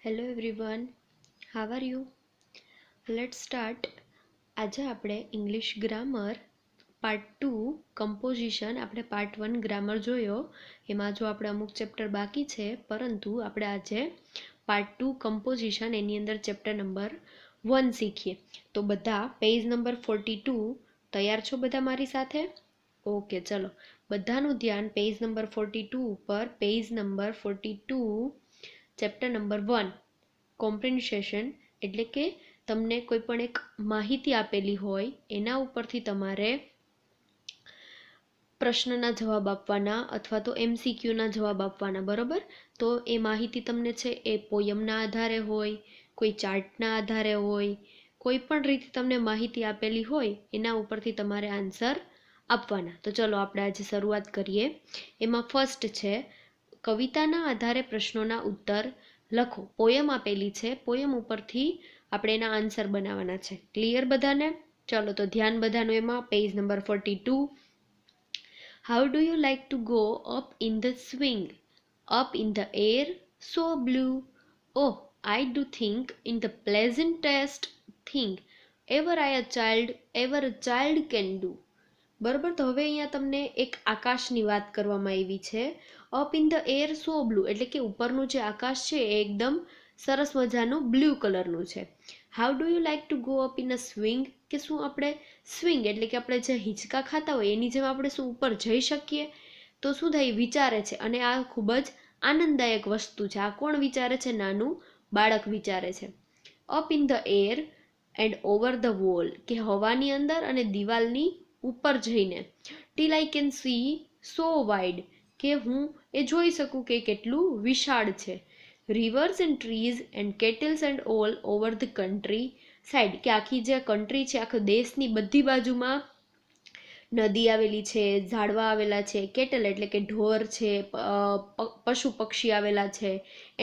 Hello everyone, how are you? Let's start. આજે આપણે English grammar part 2 composition આપણે part 1 grammar જોયો. એમાં જો આપણે અમુક ચેપ્ટર બાકી છે, પરંતુ આપણે આજે પાર્ટ 2 કમ્પોઝિશન એની અંદર ચેપ્ટર નંબર 1 શીખીએ. તો બધા પેજ નંબર 42 તૈયાર છો બધા મારી સાથે? ઓકે, ચલો બધાનું ધ્યાન પેજ નંબર 42 ઉપર. Page number 42 chapter number 1 comprehension એટલે કે તમને કોઈ પણ એક માહિતી આપેલી હોય એના ઉપરથી તમારે પ્રશ્નના જવાબ આપવાના અથવા તો MCQના જવાબ આપવાના, બરાબર? તો એ માહિતી તમને છે એ પોયમના આધારે હોય, કોઈ ચાર્ટના આધારે હોય, કોઈ પણ રીતે તમને માહિતી આપેલી હોય એના ઉપરથી તમારે આન્સર આપવાના. તો ચલો આપણે આજે શરૂઆત કરીએ. એમાં ફર્સ્ટ છે કવિતાના આધારે પ્રશ્નોના ઉત્તર લખો. પોયમ આપેલી છે, પોયમ ઉપરથી આપણે એના આન્સર બનાવવાના છે. ક્લિયર બધાને? ચલો તો ધ્યાન બધાનું એમાં. Page number 42. How do you like to go up in the swing? Up in the air, so blue. Oh, I do think in the pleasantest thing ever a child can do. બરાબર? તો હવે અહીંયા તમને એક આકાશની વાત કરવામાં આવી છે. Up in the air so blue એટલે કે ઉપરનું જે આકાશ છે એ એકદમ સરસ મજાનું બ્લુ કલરનું છે. How do you like to go up in a swing કે શું આપણે સ્વિંગ એટલે કે આપણે જે હિંચકા ખાતા હોય એની જેમ આપણે શું ઉપર જઈ શકીએ? તો શું થાય, વિચારે છે. અને આ ખૂબ જ આનંદદાયક વસ્તુ છે. આ કોણ વિચારે છે? નાનું બાળક વિચારે છે. Up in the air and over the wall કે હવાની અંદર અને દિવાલની ઉપર જઈને. Till I can see so wide કે હું એ જોઈ શકું કે કેટલું વિશાળ છે. Rivers and trees and cattles and all over the countryside કે આખી જે કન્ટ્રી છે, આખા દેશની બધી બાજુમાં નદી આવેલી છે, ઝાડવા આવેલા છે, કેટલ એટલે કે ઢોર છે, પશુ પક્ષી આવેલા છે.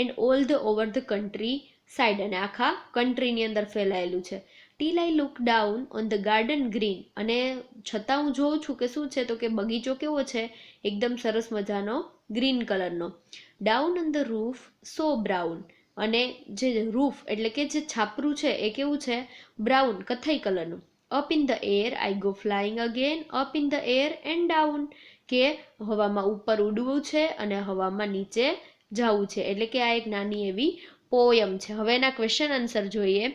And all the over the countryside અને આખા કન્ટ્રીની અંદર ફેલાયેલું છે. Till I look down on the garden green અને છતાં હું જોઉં છું કે શું છે, તો કે બગીચો કેવો છે? એકદમ સરસ મજાનો ગ્રીન કલરનો. Down on the roof so brown અને જે રૂફ એટલે કે જે છાપરું છે એ કેવું છે? બ્રાઉન, કથ્થઈ કલરનું. Up in the air I go flying again, up in the air and down કે હવામાં ઉપર ઉડવું છે અને હવામાં નીચે જવું છે. એટલે કે આ એક નાની એવી પોયમ છે. હવે એના ક્વેશ્ચન આન્સર જોઈએ.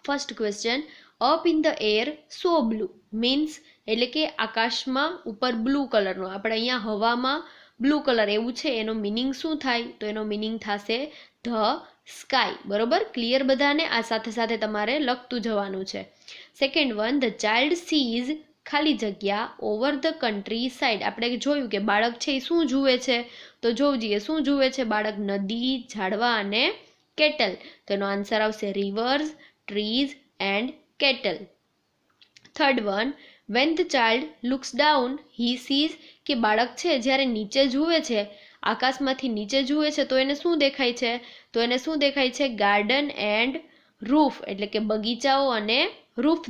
First question, up in the air so blue means એટલે કે આકાશમાં ઉપર બ્લુ કલરનો, આપણે અહીંયા હવામાં બ્લુ કલર એવું છે, એનો મિનિંગ શું થાય? તો એનો મિનિંગ થશે ધ સ્કાય. બરોબર? ક્લિયર બધાને? આ સાથે સાથે તમારે લખતું જવાનું છે. Second one, the child sees ખાલી જગ્યા ઓવર ધ કન્ટ્રી સાઈડ. આપણે જોયું કે બાળક છે એ શું જુએ છે? તો જોવું જોઈએ શું જુએ છે બાળક? નદી, ઝાડવા અને કેટલ. તો એનો આન્સર આવશે rivers, trees and cattle. Third one, when the child looks down he sees કે બાળક છે જ્યારે નીચે જુએ છે, આકાશમાંથી નીચે જુએ છે, તો એને શું દેખાય છે? તો એને શું દેખાય છે? ગાર્ડન એન્ડ રૂફ એટલે કે બગીચાઓ અને રૂફ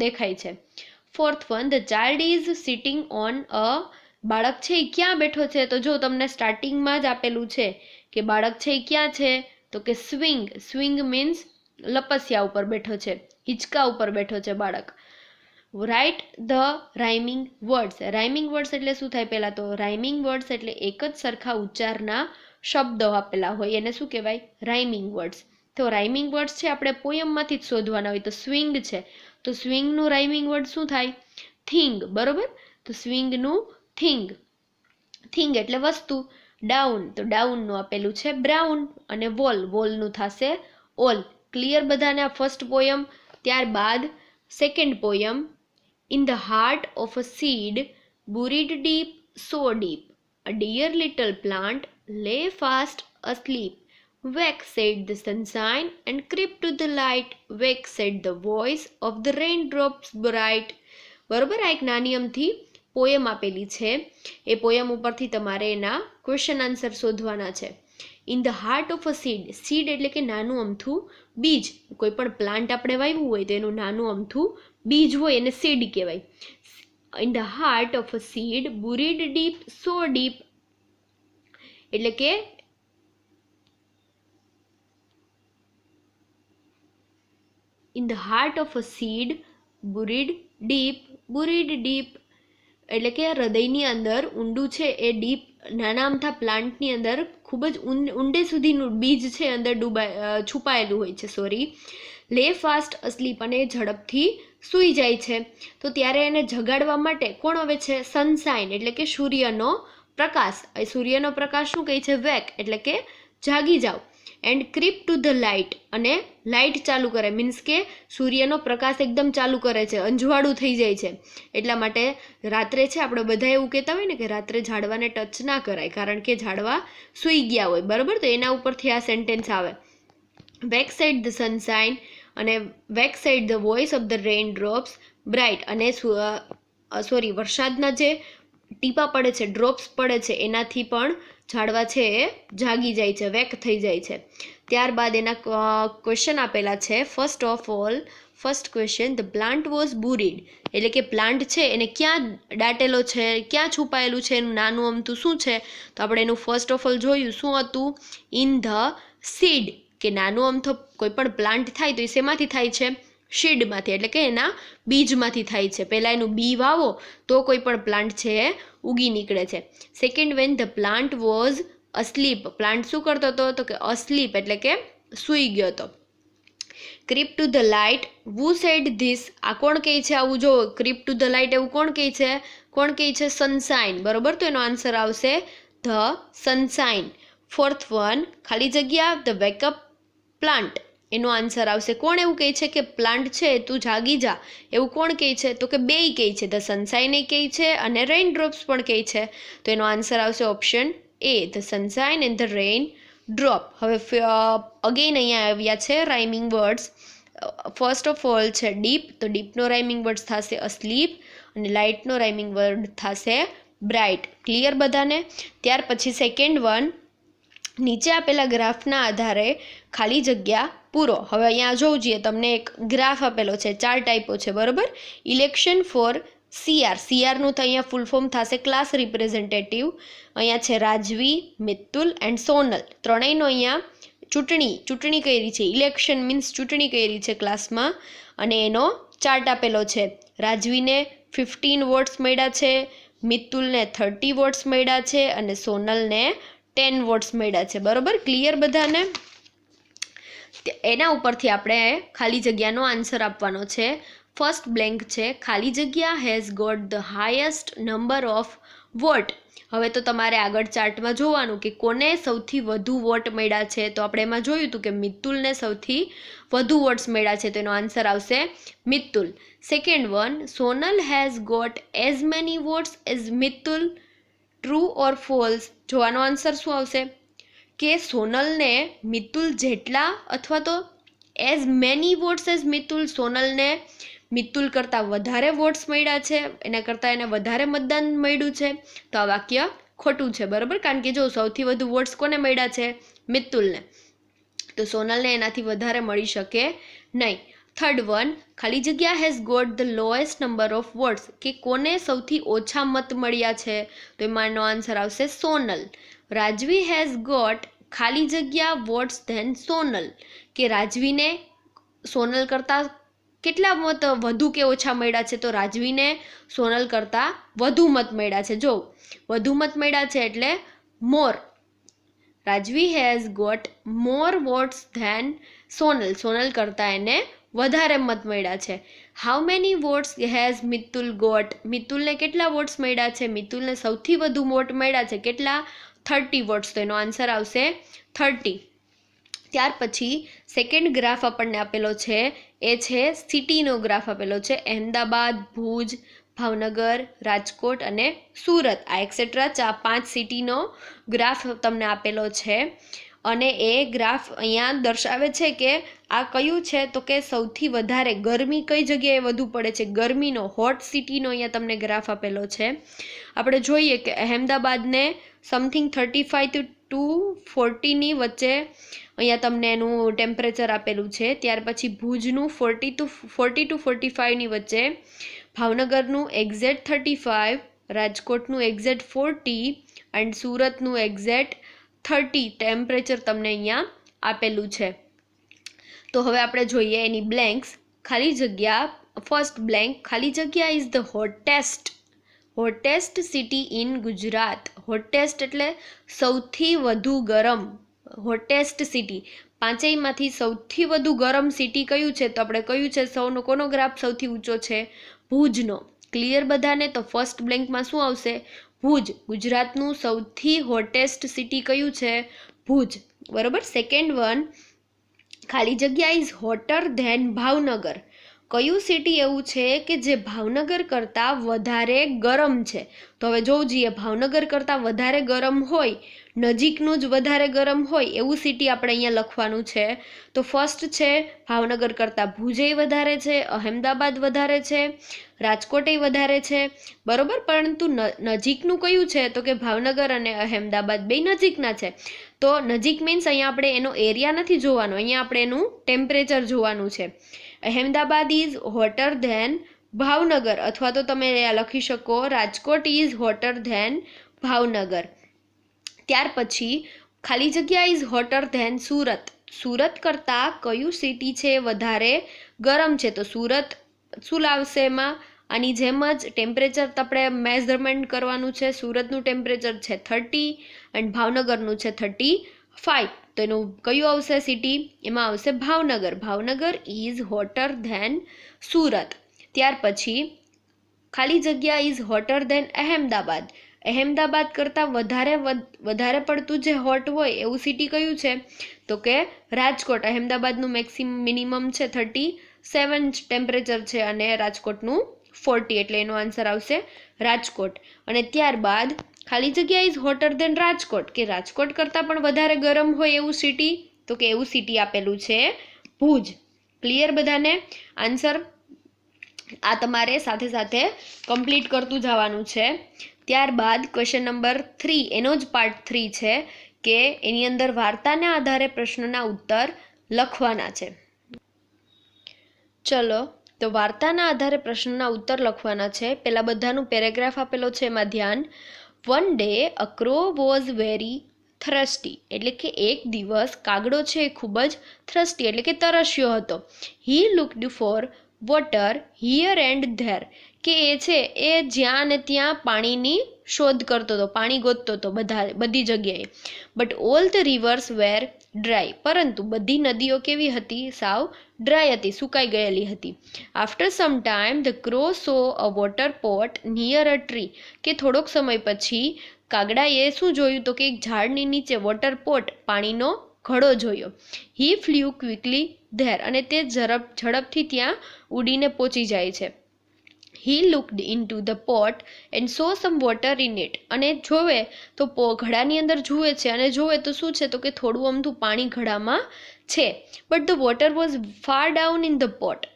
દેખાય છે. Fourth one, the child is sitting on a બાળક છે એ ક્યાં બેઠો છે? તો જો તમને સ્ટાર્ટિંગમાં જ આપેલું છે કે બાળક છે એ ક્યાં છે? તો કે સ્વિંગ. સ્વિંગ મીન્સ લપસિયા ઉપર બેઠો છે, હિંચકા ઉપર બેઠો છે બાળક. Write the rhyming words. Rhyming words એટલે શું થાય? પહેલાં તો રાઇમિંગ વર્ડ્સ એટલે એક જ સરખા ઉચ્ચારના શબ્દો આપેલા હોય એને શું કહેવાય? Rhyming words. તો રાઇમિંગ વર્ડ્સ છે આપણે પોયમમાંથી જ શોધવાના હોય. તો સ્વિંગ છે, તો સ્વિંગનું રાઇમિંગ વર્ડ શું થાય? થિંગ. બરોબર? તો સ્વિંગનું થિંગ. થિંગ એટલે વસ્તુ. ડાઉન, તો ડાઉનનું આપેલું છે બ્રાઉન અને વોલ, વોલનું થશે ઓલ. ક્લિયર બધાને? આ ફર્સ્ટ પોયમ. ત્યારબાદ second poem, in the heart of a seed buried deep, so deep, a dear little plant lay fast asleep. Wake, said the sunshine, and creep to the light. Wake, said the voice of the raindrops bright. બરોબર? આ એક નાની અમથી poem આપેલી છે. એ poem ઉપરથી તમારે એના question answer શોધવાના છે. In the heart of a seed. Seed એટલે કે નાનું અમથું બીજ. કોઈ પણ પ્લાન્ટ આપણે વાવ્યું હોય તો એનું નાનું અમથું બીજ હોય એને સીડ કહેવાય. In the heart of a seed buried deep, so deep એટલે કે in the heart of a seed buried deep એટલે કે હૃદયની અંદર ઊંડું છે એ ડીપ નાના અમથા પ્લાન્ટની અંદર ખૂબ જ ઊંડે સુધીનું બીજ છે અંદર છુપાયેલું હોય છે લે ફાસ્ટ અસ્લીપ અને ઝડપથી સૂઈ જાય છે. તો ત્યારે એને જગાડવા માટે કોણ આવે છે? સનશાઇન એટલે કે સૂર્યનો પ્રકાશ. સૂર્યનો પ્રકાશ શું કહે છે? વેક એટલે કે જાગી જાઓ. And creep to the light અને લાઇટ ચાલુ કરે, મીન્સ કે સૂર્યનો પ્રકાશ એકદમ ચાલુ કરે છે, અંજવાળું થઈ જાય છે. એટલા માટે રાત્રે છે આપણે બધા એવું કહેતા હોય ને કે રાત્રે ઝાડવાને ટચ ના કરાય, કારણ કે ઝાડવા સૂઈ ગયા હોય, બરાબર. તો એના ઉપરથી આ સેન્ટેન્સ આવે. બેક સાઇડ ધ સનશાઇન અને back side the voice of the rain drops bright અને વરસાદના જે ટીપા પડે છે, ડ્રોપ્સ પડે છે, એનાથી પણ ઝાડવા છે એ જાગી જાય છે, વેક થઈ જાય છે. ત્યારબાદ એના ક્વેશ્ચન આપેલા છે. First question, the plant was buried એટલે કે પ્લાન્ટ છે એને ક્યાં દાટેલો છે, ક્યાં છુપાયેલું છે, એનું નાનું અમથું શું છે? તો આપણે એનું ફર્સ્ટ ઓફ ઓલ જોયું શું હતું? ઇન ધ સીડ, કે નાનું અમથો કોઈ પણ પ્લાન્ટ થાય તો એ શેમાંથી થાય છે? શીડમાંથી એટલે કે એના બીજમાંથી થાય છે. પહેલાં એનું બી વાવો તો કોઈ પણ પ્લાન્ટ છે એ ઉગી નીકળે છે. Second, when the plant was asleep, plant શું કરતો હતો? તો કે અસ્લીપ એટલે કે સૂઈ ગયો હતો. Creep to the light, વુ said this, આ કોણ કહે છે આવું? જો ક્રીપ ટુ ધ લાઇટ એવું કોણ કહે છે? સનશાઇન, બરોબર. તો એનો આન્સર આવશે ધ સનશાઇન. ફોર્થ વન, ખાલી જગ્યા, ધ વેકઅપ પ્લાન્ટ, એનો આન્સર આવશે. કોણ એવું કહે છે કે પ્લાન્ટ છે તું જાગી જા, એવું કોણ કહે છે? તો કે બેય કહે છે, ધ સનશાઇન એ કહે છે અને રેઇન ડ્રોપ્સ પણ કહે છે. તો એનો આન્સર આવશે option A, the sunshine and the rain drop. હવે અગેન અહીંયા આવ્યા છે rhyming words. First of all છે ડીપ, તો ડીપનો રાઇમિંગ વર્ડ થશે અસ્લીપ અને લાઇટનો રાઇમિંગ વર્ડ થશે બ્રાઇટ. ક્લિયર બધાને? ત્યાર પછી સેકન્ડ વન, નીચે આપેલા ગ્રાફના આધારે ખાલી જગ્યા પૂરો. હવે અહીંયા જોવું જોઈએ, તમને એક ગ્રાફ આપેલો છે, 4 ટાઈપો છે, બરોબર. ઇલેક્શન ફોર સીઆરનું તો અહીંયા ફૂલ ફોર્મ થશે ક્લાસ રિપ્રેઝેન્ટેટિવ. અહીંયા છે રાજવી, મિત્તુલ એન્ડ સોનલ, ત્રણેયનો અહીંયા ચૂંટણી કરી છે. ઇલેક્શન મીન્સ ચૂંટણી કરી છે ક્લાસમાં, અને એનો ચાર્ટ આપેલો છે. રાજવીને 15 વોટ્સ મળ્યા છે, મિત્તુલને 30 વોટ્સ મળ્યા છે અને સોનલને 10 વોટ્સ મળ્યા છે, બરોબર. ક્લિયર બધાને? એના ઉપરથી આપણે ખાલી જગ્યાનો આન્સર આપવાનો છે. ફર્સ્ટ બ્લેન્ક છે, ખાલી જગ્યા has got the highest number of vote. હવે તો તમારે આગળ ચાર્ટમાં જોવાનું કે કોને સૌથી વધુ વોટ મળ્યા છે. તો આપણે એમાં જોયું હતું કે મિત્તુલને સૌથી વધુ વોટ્સ મળ્યા છે, તો એનો આન્સર આવશે Mittul. Second one, Sonal has got as many votes as Mittul, true or false. જોવાનો આન્સર શું આવશે કે સોનલને મિત્તુલ જેટલા અથવા તો as many votes as Mittul, સોનલને મિત્તુલ કરતાં વધારે વોટ્સ મળ્યા છે, એના કરતાં એને વધારે મતદાન મળ્યું છે. તો આ વાક્ય ખોટું છે, બરાબર. કારણ કે જો સૌથી વધુ વોટ્સ કોને મળ્યા છે? મિત્તુલને. તો સોનલને એનાથી વધારે મળી શકે નહીં. થર્ડ વન, ખાલી જગ્યા has got the lowest number of votes, કે કોને સૌથી ઓછા મત મળ્યા છે? તો એમાંનો આન્સર આવશે સોનલ. રાજવી હેઝ ગોટ ખાલી જગ્યા વોટ્સ ધેન સોનલ, કે રાજવીને સોનલ કરતાં કેટલા મત વધુ કે ઓછા મળ્યા છે? તો રાજવીને સોનલ કરતાં વધુ મત મળ્યા છે. જો વધુ મત મળ્યા છે એટલે more. Rajvi has got more votes than Sonal, Sonal કરતાં એને વધારે મત મળ્યા છે. How many votes has Mittul got, મિત્તુલને કેટલા વોટ્સ મળ્યા છે? મિત્તુલને સૌથી વધુ વોટ મળ્યા છે, કેટલા? 30 વોટ્સ. તો એનો આન્સર આવશે 30. ત્યાર પછી સેકન્ડ ગ્રાફ આપણને આપેલો છે, એ છે સિટીનો ગ્રાફ આપેલો છે. અહેમદાબાદ, ભુજ, ભાવનગર, રાજકોટ અને સુરત, આ એક્સેટ્રા 5 સિટીનો ગ્રાફ તમને આપેલો છે. અને એ ગ્રાફ અહીંયા દર્શાવે છે કે આ કયું છે? તો કે સૌથી વધારે ગરમી કઈ જગ્યાએ વધુ પડે છે, ગરમીનો, હોટ સિટીનો અહીંયા તમને ગ્રાફ આપેલો છે. આપણે જોઈએ કે અહેમદાબાદને સમથિંગ 35 to 40ની વચ્ચે અહીંયા તમને એનું ટેમ્પરેચર આપેલું છે. ત્યાર પછી ભુજનું 40 to 45ની વચ્ચે, ભાવનગરનું એક્ઝેક્ટ 35, રાજકોટનું એક્ઝેક્ટ 40 એન્ડ સુરતનું એક્ઝેક્ટ 30 ટેમ્પરેચર તમને અહીંયા આપેલું છે. તો હવે આપણે જોઈએ એની બ્લેન્ક્સ. ખાલી જગ્યા ફર્સ્ટ બ્લેન્ક ખાલી જગ્યા is the hottest city in Gujarat. Hottest એટલે સૌથી વધુ ગરમ. હોટેસ્ટ સિટી, પાંચેયમાંથી સૌથી વધુ ગરમ સિટી કયું છે? તો આપણે કયું છે? કોનો ગ્રાફ સૌથી ઊંચો છે? ભુજનો. ક્લિયર બધાને? તો ફર્સ્ટ બ્લેન્કમાં શું આવશે? ભુજ. ગુજરાતનું સૌથી હોટેસ્ટ સિટી કયું છે? ભુજ. બરોબર. સેકન્ડ વન, ખાલી જગ્યા ઇઝ હોટર ધેન ભાવનગર. કયું સિટી એવું છે કે જે ભાવનગર કરતાં વધારે ગરમ છે? તો હવે જોવું જોઈએ, ભાવનગર કરતાં વધારે ગરમ હોય, નજીકનું જ વધારે ગરમ હોય એવું સિટી આપણે અહીંયા લખવાનું છે. તો ફર્સ્ટ છે ભાવનગર કરતાં ભુજે વધારે છે, અહેમદાબાદ વધારે છે, રાજકોટે વધારે છે. બરોબર. પરંતુ નજીકનું કયું છે? તો કે ભાવનગર અને અહેમદાબાદ બે નજીકના છે. તો નજીક મીન્સ અહીંયા આપણે એનો એરિયા નથી જોવાનો, અહીંયા આપણે એનું ટેમ્પરેચર જોવાનું છે. Ahmedabad is hotter than Bhavnagar, અથવા તો તમે લખી શકો Rajkot is hotter than Bhavnagar. ત્યાર પછી ખાલી જગ્યા is hotter than Surat. Surat કરતાં કયું સિટી છે વધારે ગરમ છે? તો સુરત શું લાવશે એમાં? આની જેમ જ ટેમ્પરેચર આપણે મેઝરમેન્ટ કરવાનું છે. સુરતનું ટેમ્પરેચર છે 30 અને ભાવનગરનું છે 35. તો એનું કયું આવશે સિટી? એમાં આવશે Bhavnagar. Bhavnagar is hotter than Surat. ત્યાર પછી ખાલી જગ્યા is hotter than Ahmedabad. Ahmedabad કરતાં વધારે પડતું જે હોટ હોય એવું સિટી કયું છે? તો કે રાજકોટ. અહેમદાબાદનું મિનિમમ છે 37 ટેમ્પરેચર છે અને રાજકોટનું 40, એટલે એનો આન્સર આવશે રાજકોટ. અને ત્યારબાદ ખાલી જગ્યા ઇઝ હોટર ધેન રાજકોટ, કે રાજકોટ કરતાં પણ વધારે ગરમ હોય એવું સિટી? તો કે એવું સિટી આપેલું છે ભુજ. ક્લિયર બધાને? આન્સર આ તમારે સાથે સાથે કમ્પ્લીટ કરતું જવાનું છે. ત્યારબાદ ક્વેશ્ચન નંબર 3, એનો જ પાર્ટ 3 છે કે એની અંદર વાર્તાના આધારે પ્રશ્નના ઉત્તર લખવાના છે. ચલો, તો વાર્તાના આધારે પ્રશ્નના ઉત્તર લખવાના છે. પહેલાં બધાનું પેરેગ્રાફ આપેલો છે, એમાં ધ્યાન. One day a crow was very થ્રસ્ટી, એટલે કે એક દિવસ કાગડો છે એ ખૂબ જ થ્રસ્ટી એટલે કે તરસ્યો હતો. He looked for water here and there, કે એ છે એ જ્યાં ને ત્યાં પાણીની શોધ કરતો હતો, પાણી ગોતતો હતો બધી જગ્યાએ. But all the rivers were dry, પરંતુ બધી નદીઓ કેવી હતી? સાવ ડ્રાય હતી, સુકાઈ ગયેલી હતી. After some time the crow so a water pot near a tree, કે થોડોક સમય પછી કાગડાએ શું જોયું? તો કે એક ઝાડની નીચે વોટર પોટ, પાણીનો ઘડો જોયો. હી ફ્લ્યુ ક્વિકલી ધેર, અને તે ઝડપથી ત્યાં ઉડીને પહોંચી જાય છે. He looked into the pot and so some water in it, અને જોવે તો ઘડાની અંદર જુએ છે અને જોવે તો શું છે? તો કે થોડું અમથું પાણી ઘડામાં છે. But the water was far down in the pot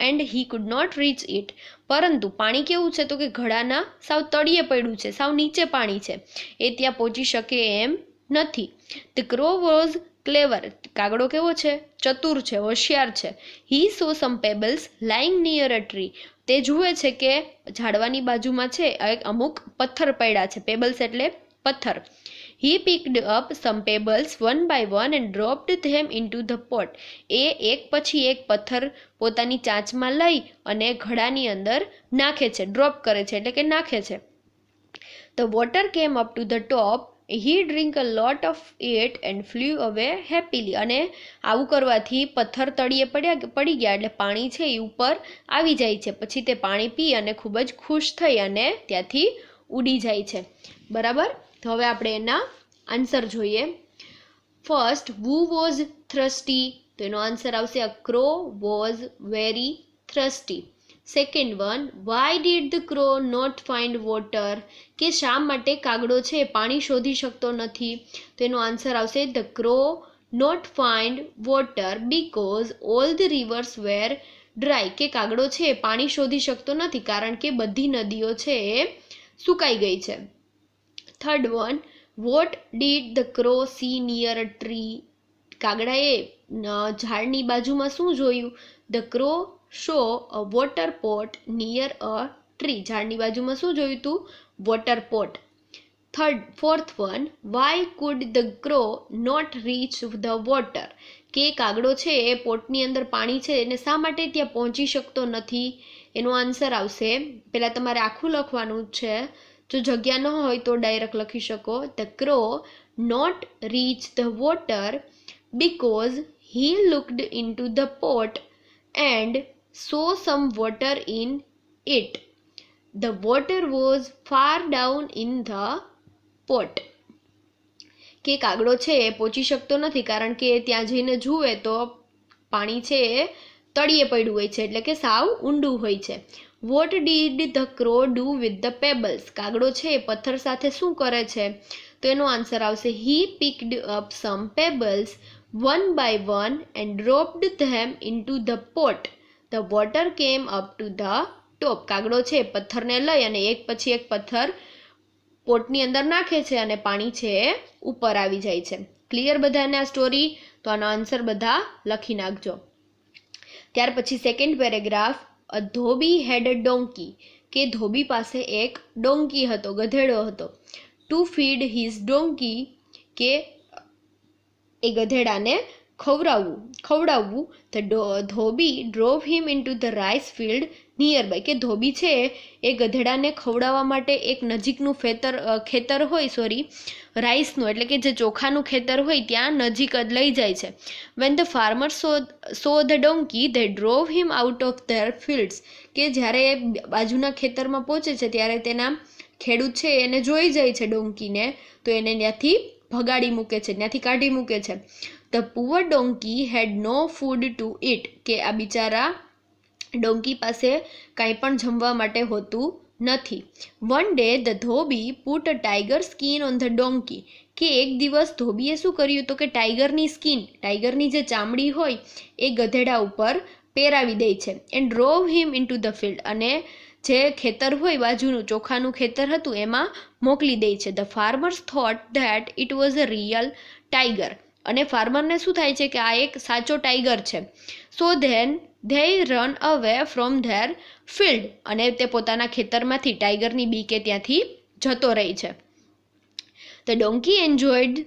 and he could not reach it, પરંતુ પાણી કેવું છે? તો કે ઘડાના સાવ તળિયે પડ્યું છે, સાવ નીચે પાણી છે, એ ત્યાં પહોંચી શકે એમ નથી. ધ ક્રો વોઝ ક્લેવર, કાગડો કેવો છે? ચતુર છે, હોશિયાર છે. He saw some pebbles lying near a tree, તે જુએ છે કે ઝાડવાની બાજુમાં છે અમુક પથ્થર પડ્યા છે. પેબલ્સ એટલે પથ્થર. He picked up some pebbles one by one and dropped them into the pot, એ એક પછી એક પથ્થર પોતાની ચાંચમાં લઈ અને ઘડાની અંદર નાખે છે, ડ્રોપ કરે છે એટલે કે નાખે છે. ધ વોટર કેમ up to the top, he drink a lot of it and flew અવે હેપીલી, અને આવું કરવાથી પથ્થર તળિયે પડી ગયા એટલે પાણી છે એ ઉપર આવી જાય છે. પછી તે પાણી પી અને ખૂબ જ ખુશ થઈ અને ત્યાંથી ઉડી જાય છે. બરાબર. તો હવે આપણે એના આન્સર જોઈએ. ફર્સ્ટ, હુ વોઝ થ્રસ્ટી, તો એનો આન્સર આવશે a crow was very thirsty. Second one, why did the crow not find water, કે શા માટે કાગડો છે પાણી શોધી શકતો નથી? તો એનો આન્સર આવશે the crow not find water because all the rivers were dry, કે કાગડો છે પાણી શોધી શકતો નથી કારણ કે બધી નદીઓ છે એ સુકાઈ ગઈ છે. Third one, what did the crow see near a tree, કાગડાએ ઝાડની બાજુમાં શું જોયું? The crow saw a water pot near a tree, ઝાડની બાજુમાં શું જોયું હતું? Water pot. fourth one, why could the crow not reach the water? કે કાગડો છે એ પોટની અંદર પાણી છે એને શા માટે ત્યાં પહોંચી શકતો નથી? એનો આન્સર આવશે, પહેલા તમારે આખું લખવાનું છે, જો જગ્યા ન હોય તો ડાયરેક્ટ લખી શકો. The crow not reach the water because he looked into the pot and saw some water in it. The water was far down in the pot. કે કાગડો છે એ પહોંચી શકતો નથી કારણ કે ત્યાં જઈને જુએ તો પાણી છે એ તળિયે પડ્યું હોય છે, એટલે કે સાવ ઊંડું હોય છે. What did the crow do with the pebbles? કાગડો છે એ પથ્થર સાથે શું કરે છે? તો એનો આન્સર આવશે, he picked up some pebbles one by one and dropped them into the pot. The water came up to the top. કાગડો છે પથ્થરને લઈ અને એક પછી એક પથ્થર પોટની અંદર નાખે છે અને પાણી છે એ ઉપર આવી જાય છે. ક્લિયર બધાને આ સ્ટોરી? તો આનો આન્સર બધા લખી નાખજો. ત્યાર પછી second paragraph, a Dhobi head a donkey, કે ધોબી પાસે એક ડોંકી હતો, ગધેડો હતો. ટુ ફીડ હિઝ ડોંકી, કે એ ગધેડાને ખવડાવવું. The dhobi drove him into the rice field near by, કે ધોબી છે એ ગધેડાને ખવડાવવા માટે એક નજીકનું ખેતર હોય રાઈસનું, એટલે કે જે ચોખાનું ખેતર હોય ત્યાં નજીક જ લઈ જાય છે. When the farmer so the donkey they ડ્રોવ him out of their fields, કે જ્યારે બાજુના ખેતરમાં પહોંચે છે ત્યારે તેના ખેડૂત છે એને જોઈ જાય છે ડોંકીને, તો એને ત્યાંથી ભગાડી મૂકે છે, ત્યાંથી કાઢી મૂકે છે. The poor donkey had no food to eat, કે આ બિચારા ડોંકી પાસે કાંઈ પણ જમવા માટે હોતું નથી. One day the dhobi put a tiger skin on the donkey, કે એક દિવસ ધોબીએ શું કર્યું તો કે ટાઈગરની જે ચામડી હોય એ ગધેડા ઉપર પહેરાવી દે છે. And drove him into the field, અને જે ખેતર હોય બાજુનું ચોખાનું ખેતર હતું એમાં મોકલી દે છે. The farmers thought that it was a real tiger, અને ફાર્મરને શું થાય છે કે આ એક સાચો ટાઈગર છે. So then they ran away from their field, અને તે પોતાના ખેતરમાંથી ટાઈગરની બીકે ત્યાંથી જતો રહે છે. The donkey enjoyed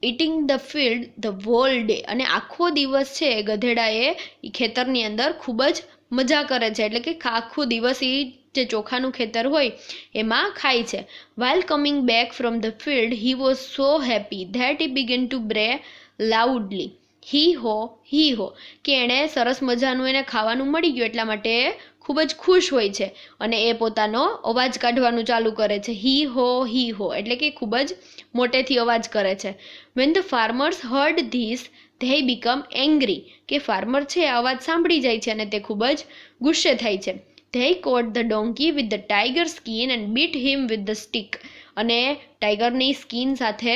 eating the field the hall day, અને આખો દિવસ છે ગધેડાએ ખેતરની અંદર ખૂબ જ મજા કરે છે, એટલે કે આખો દિવસ એ જે ચોખાનું ખેતર હોય એમાં ખાય છે. While coming back from the field he was so happy that he began to bray loudly. Hee haw, કે એણે સરસ મજાનું એને ખાવાનું મળી ગયું એટલા માટે એ ખૂબ જ ખુશ હોય છે અને એ પોતાનો અવાજ કાઢવાનું ચાલુ કરે છે. હી હો એટલે કે ખૂબ જ મોટેથી અવાજ કરે છે. When the farmers hard this they become angry, કે ફાર્મર છે આ અવાજ સાંભળી જાય છે અને તે ખૂબ જ ગુસ્સે થાય છે. They caught the donkey with the tiger skin and bit him with the stick, અને ટાઈગરની સ્કીન સાથે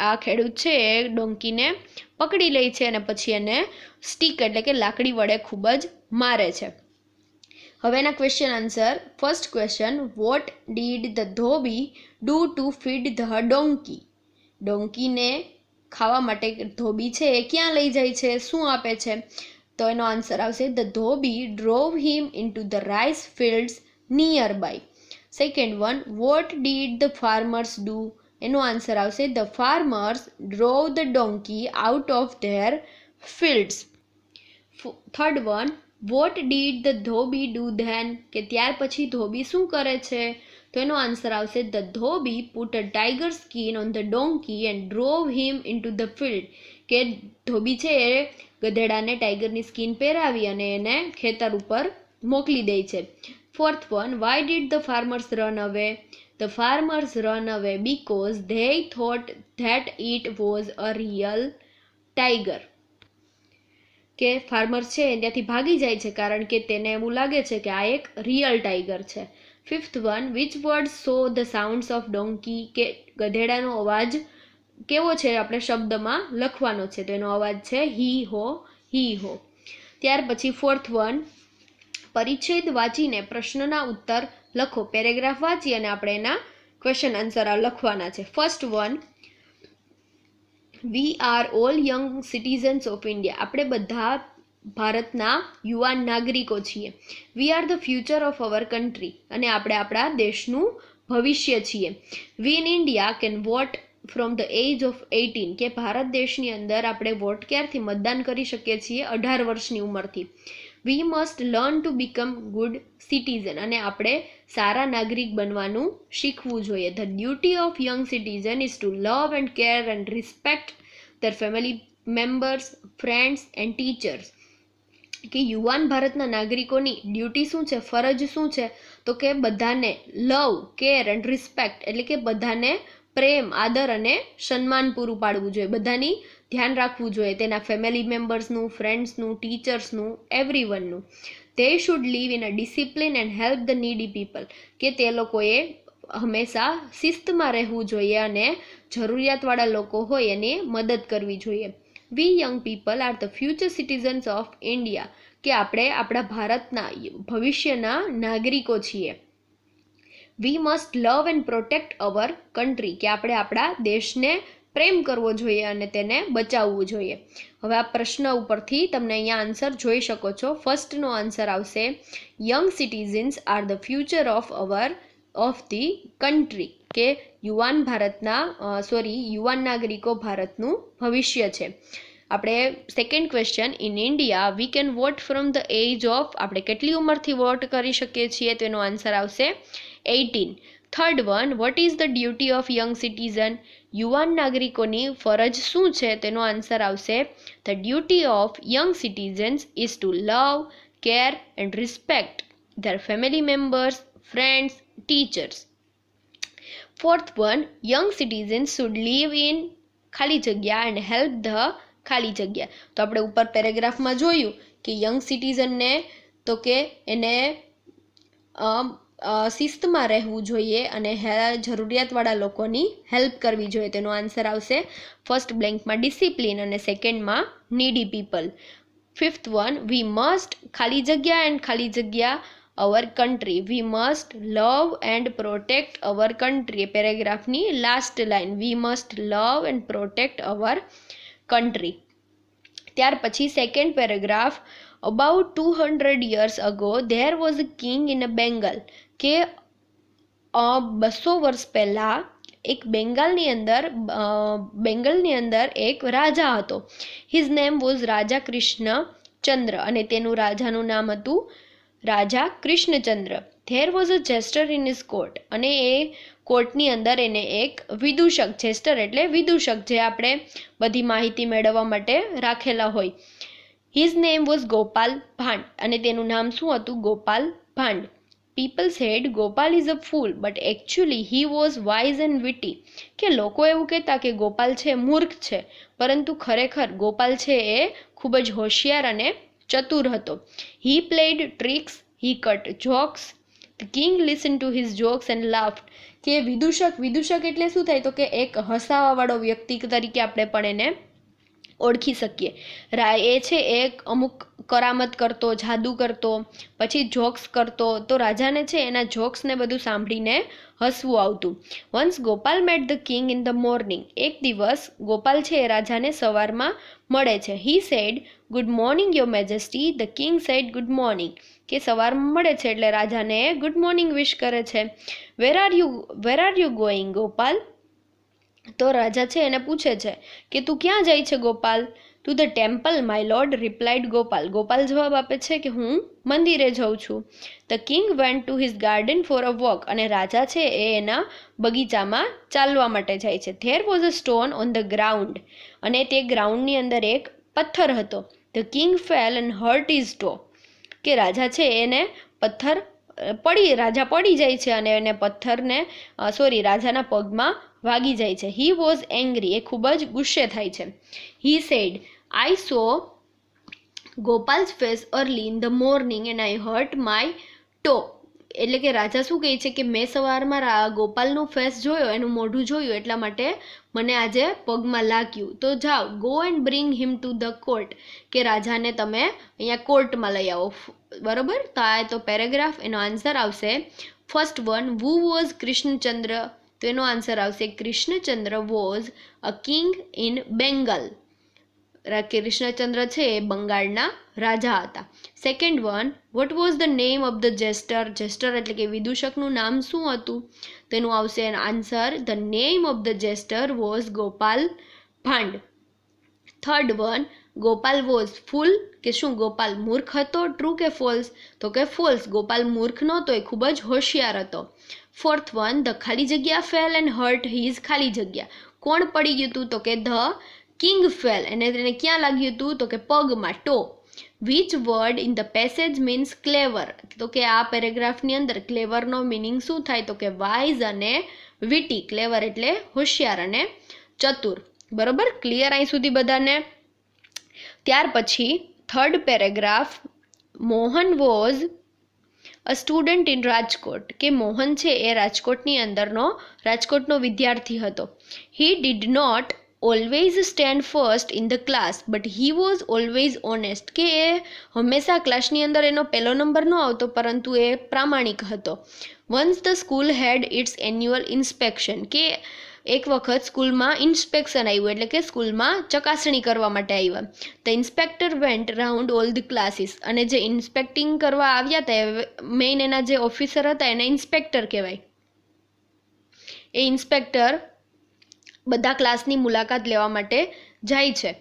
આ ખેડૂત છે એ ડોંકીને પકડી લે છે અને પછી એને સ્ટીક એટલે કે લાકડી વડે ખૂબ જ મારે છે. હવે એના question answer. First question, what did the dhobi do to feed the donkey? ડોંકીને ખાવા માટે ધોબી છે એ ક્યાં લઈ જાય છે, શું આપે છે? તો એનો આન્સર આવશે, the dhobi drove him into the rice fields near by. Second one, what did the farmers do? એનો આન્સર આવશે, the farmers drove the donkey out of their fields. Third one, what did the dhobi do then? કે ત્યાર પછી ધોબી શું કરે છે? તો એનો આન્સર આવશે, the dhobi put a tiger skin on the donkey and drove him into the field, કે ધોબી છે એ ગધેડાને ટાઈગરની સ્કીન પહેરાવી અને એને ખેતર ઉપર મોકલી દે છે. Fourth one, why did the farmers run અવે? ધ ફાર્મર્સ રન અવે because they thought that it was a real tiger, કે ફાર્મર છે ત્યાંથી ભાગી જાય છે કારણ કે તેને એવું લાગે છે કે આ એક રિયલ ટાઈગર છે. Fifth one, which word so the sounds of donkey? કે ગધેડાનો અવાજ કેવો છે આપણે શબ્દમાં લખવાનો છે, તો એનો અવાજ છે હી હો. ત્યાર પછી ફોર્થ વન, પરિચ્છેદ વાંચીને પ્રશ્નના ઉત્તર લખો. પેરેગ્રાફ વાંચી અને આપણે એના ક્વેશ્ચન આન્સર લખવાના છે. First one, we are all young citizens of India. આપણે બધા ભારતના યુવાન નાગરિકો છીએ. We are the future of our country, અને આપણે આપણા દેશનું ભવિષ્ય છીએ. We in India can vote from the age of 18, કે ભારત દેશની અંદર આપણે વોટ ક્યારથી મતદાન કરી શકીએ છીએ? 18 વર્ષની ઉંમરથી. We must learn to become good citizen, અને આપણે સારા નાગરિક બનવાનું શીખવું જોઈએ. The duty of young citizen is to love and care and respect their family members, friends and teachers. કે યુવાન ભારતના નાગરિકોની ડ્યુટી શું છે, ફરજ શું છે? તો કે બધાને લવ, કેર એન્ડ રિસ્પેક્ટ, એટલે કે બધાને પ્રેમ, આદર અને સન્માન પૂરું પાડવું જોઈએ. બધાની ધ્યાન રાખવું જોઈએ, તેના ફેમિલી મેમ્બર્સનું, ફ્રેન્ડ્સનું, ટીચર્સનું, એવરીવનનું. They should live in a discipline and help the needy people, કે તે લોકોએ હંમેશા શિસ્તમાં રહેવું જોઈએ અને જરૂરિયાતવાળા લોકો હોય એને મદદ કરવી જોઈએ. We young people are the future citizens of India, કે આપણે આપણા ભારતના ભવિષ્યના નાગરિકો છીએ. We must love and protect our country, કે આપણે આપણા દેશને પ્રેમ કરવો જોઈએ અને તેને બચાવવું જોઈએ. હવે આ પ્રશ્ન ઉપરથી તમને અહીંયા આન્સર જોઈ શકો છો. ફર્સ્ટનો આન્સર આવશે young citizens are the future of the country, કે યુવાન નાગરિકો ભારતનું ભવિષ્ય છે. આપણે second question, in India we can vote from the age of, આપણે કેટલી ઉંમરથી વોટ કરી શકીએ છીએ? તો એનો આન્સર આવશે 18. Third one, what is the duty of young citizen, યુવાન નાગરિકોની ફરજ શું છે? તેનો આન્સર આવશે the duty of young citizens is to love, care and respect their family members, friends, teachers. Fourth one, young citizens should live in ખાલી જગ્યા and help the ખાલી જગ્યા. તો આપણે ઉપર પેરેગ્રાફમાં જોયું કે યંગ સિટીઝનને તો કે એને શિસ્તમાં રહેવું જોઈએ અને જરૂરિયાતવાળા લોકોની હેલ્પ કરવી જોઈએ. તેનો આન્સર આવશે ફર્સ્ટ બ્લેન્કમાં ડિસિપ્લિન અને સેકન્ડમાં needy people. Fifth one, we must ખાલી જગ્યા એન્ડ ખાલી જગ્યા our country, we must love and protect our country. પેરેગ્રાફની last line, we must love and protect our country. ત્યાર પછી second paragraph, about 200 years ago there was a king in a Bengal, કે 200 વર્ષ પહેલાં એક બેંગલની અંદર એક રાજા હતો. His name was Raja Krishnachandra, અને તેનું રાજાનું નામ હતું Raja Krishnachandra. There was a jester in his court, અને એ કોર્ટની અંદર એને એક વિદૂષક, જેસ્ટર એટલે વિદૂષક, જે આપણે બધી માહિતી મેળવવા માટે રાખેલા હોય. His name was Gopal Bhand, અને તેનું નામ શું હતું? Gopal Bhand. People said Gopal is a fool but actually he was wise and witty, કે લોકો એવું કહેતા કે ગોપાલ છે મૂર્ખ છે, પરંતુ ખરેખર ગોપાલ છે એ ખૂબ જ હોશિયાર અને ચતુર હતો. He played tricks, he cut jokes, the king listen to his jokes and laughed, કે વિદૂષક એટલે શું થાય? તો કે એક હસાવાવાળો વ્યક્તિ તરીકે આપણે પણ એને ઓળખી શકીએ. એ છે એક અમુક કરામત કરતો, જાદુ કરતો, પછી જોક્સ કરતો, તો રાજાને છે એના જોક્સને બધું સાંભળીને હસવું આવતું. Once Gopal met the king in the morning, એક દિવસ ગોપાલ છે એ રાજાને સવારમાં મળે છે. He said good morning your majesty, the king said good morning, કે સવારમાં મળે છે એટલે રાજાને ગુડ મોર્નિંગ વિશ કરે છે. Where are you going Gopal, તો રાજા છે એને પૂછે છે કે તું ક્યાં જાય છે Gopal? To the temple my lord, replied Gopal. Gopal જવાબ આપે છે કે હું મંદિરે જાઉં છું. The king went to his garden for a walk, અને રાજા છે એ એના બગીચામાં ચાલવા માટે જાય છે. There was a stone on the ground, અને તે ગ્રાઉન્ડની અંદર એક પથ્થર હતો. The king fell and hurt his toe, કે રાજા છે એને રાજા પડી જાય છે અને એને રાજાના પગમાં વાગી જાય છે. હી વોઝ એંગ્રી, એ ખૂબ જ ગુસ્સે થાય છે. He said I saw Gopal's face early in the morning and I hurt my toe, એટલે કે રાજા શું કહે છે કે મેં સવારમાં ગોપાલનું ફેસ જોયો, એનું મોઢું જોયું, એટલા માટે મને આજે પગમાં લાગ્યું. તો જાઓ, go and bring him to the court, કે રાજાને તમે અહીંયા કોર્ટમાં લઈ આવો. બરાબર, તો આ તો પેરેગ્રાફ, એનો આન્સર આવશે first one, who was Krishnachandra, તો એનો આન્સર આવશે Krishnachandra was a king in Bengal. Krishnachandra છે એ બંગાળના રાજા હતા. Second one, what was the name of the jester? Jester એટલે કે વિદૂષકનું નામ શું હતું? તેનું આવશે answer, the name of the jester was Gopal Bhand. Third one, Gopal was fool, કે શું ગોપાલ મૂર્ખ હતો? ટ્રુ કે ફોલ્સ? તો કે ફોલ્સ, ગોપાલ મૂર્ખ નહોતો, એ ખૂબ જ હોશિયાર હતો. ફોર્થ વન, ધ ખાલી જગ્યા ફેલ એન્ડ હર્ટ હિઝ ખાલી જગ્યા. કોણ પડી ગયું હતું? તો કે ધ કિંગ ફેલ, અને તેને ક્યાં લાગ્યું હતું? તો કે પગમાં, toe. Which word in the passage means clever? તો કે આ પેરેગ્રાફની અંદર ક્લેવરનો મિનિંગ શું થાય? તો કે વાઇઝ અને વિટી. ક્લેવર એટલે હોશિયાર અને ચતુર. બરોબર, ક્લિયર અહીં સુધી બધાને? ત્યાર પછી third paragraph, Mohan was a student in Rajkot, કે મોહન છે એ રાજકોટનો વિદ્યાર્થી હતો. He did not always stand first in the class but he was always honest, કે એ હંમેશા ક્લાસની અંદર એનો પહેલો નંબર ન આવતો, પરંતુ એ પ્રામાણિક હતો. Once the school had its annual inspection, કે એક વખત સ્કૂલમાં ઇન્સ્પેક્શન આવ્યું, એટલે કે સ્કૂલમાં ચકાસણી કરવા માટે આવ્યા. The inspector vent round all the classes, અને જે ઇન્સ્પેક્ટિંગ કરવા આવ્યા હતા, મેઇન એના જે ઓફિસર હતા એને ઇન્સ્પેક્ટર કહેવાય. એ ઇન્સ્પેક્ટર બધા ક્લાસની મુલાકાત લેવા માટે જાય છે.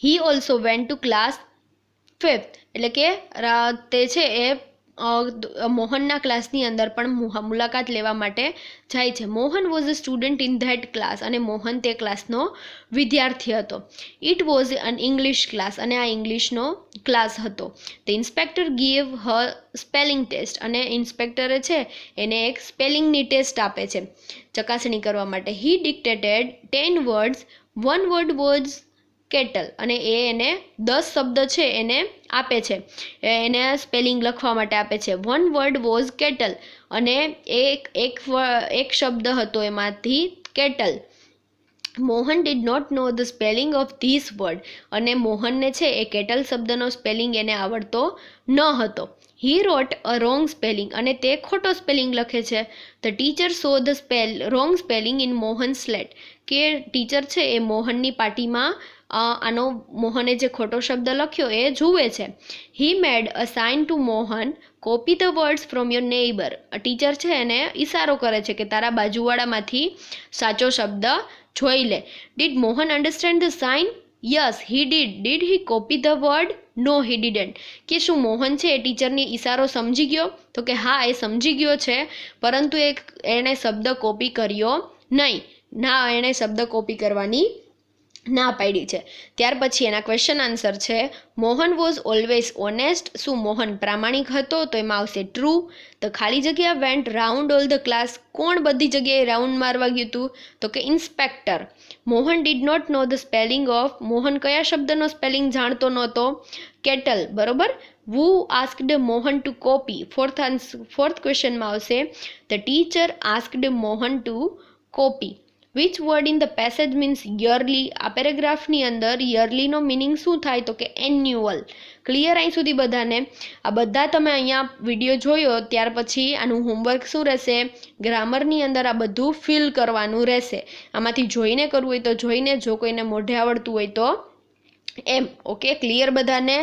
He also went to class fifth, એટલે કે તે છે એ મોહનના ક્લાસની અંદર પણ મુલાકાત લેવા માટે જાય છે. Mohan was a student in that class, અને મોહન તે ક્લાસનો વિદ્યાર્થી હતો. It was an English class, અને આ ઇંગ્લિશનો ક્લાસ હતો. The inspector give her spelling test, અને ઇન્સ્પેક્ટરે છે એને એક સ્પેલિંગની ટેસ્ટ આપે છે ચકાસણી કરવા માટે. હી ડિક્ટેટેડ 10 વર્ડ્સ, 1 વર્ડ વોઝ કેટલ, અને એને 10 શબ્દ છે એને આપે છે, એને સ્પેલિંગ લખવા માટે આપે છે. 1 વર્ડ વોઝ કેટલ, અને એક શબ્દ હતો એમાંથી cattle. Mohan did not know the spelling of this word, અને મોહનને છે એ કેટલ શબ્દનો સ્પેલિંગ એને આવડતો ન હતો. હી રોટ અ રોંગ સ્પેલિંગ, અને તે ખોટો સ્પેલિંગ લખે છે. The teacher saw the wrong spelling in Mohan slate, કે ટીચર છે એ મોહનની પાટીમાં મોહને જે ખોટો શબ્દ લખ્યો એ જુએ છે. He made a sign to Mohan, copy the words from your neighbour. Teacher છે એને ઈશારો કરે છે કે તારા બાજુવાળામાંથી સાચો શબ્દ જોઈ લે. Did Mohan understand the sign? Yes he did. Did he copy the word? No he didn't. કે શું મોહન છે એ ટીચરની ઈશારો સમજી ગયો? તો કે હા, એ સમજી ગયો છે, પરંતુ એણે શબ્દ કોપી કર્યો નહીં. એણે શબ્દ કોપી કરવાની ના પાડી છે. ત્યાર પછી એના ક્વેશ્ચન આન્સર છે, મોહન વોઝ ઓલવેઝ ઓનેસ્ટ, શું મોહન પ્રામાણિક હતો? તો એમાં આવશે ટ્રુ. ધ ખાલી જગ્યા went round all the class, કોણ બધી જગ્યાએ રાઉન્ડ મારવા ગયું હતું? તો કે inspector. Mohan did not know the spelling of, Mohan કયા શબ્દનો સ્પેલિંગ જાણતો નહોતો? કેટલ. બરોબર. Who asked Mohan to copy. Fourth ક્વેશ્ચનમાં આવશે, the teacher asked Mohan to copy. Which word in the passage means yearly? આ પેરેગ્રાફની અંદર યરલીનો મિનિંગ શું થાય? તો કે એન્યુઅલ. ક્લિયર અહીં સુધી બધાને? આ બધા તમે અહીંયા વિડીયો જોયો ત્યાર પછી આનું હોમવર્ક શું રહેશે? ગ્રામરની અંદર આ બધું ફિલ કરવાનું રહેશે. આમાંથી જોઈને કરવું હોય તો જોઈને, જો કોઈને મોઢે આવડતું હોય તો એમ. ઓકે, ક્લિયર બધાને?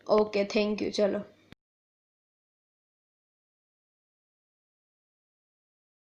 Okay, thank you. ચલો.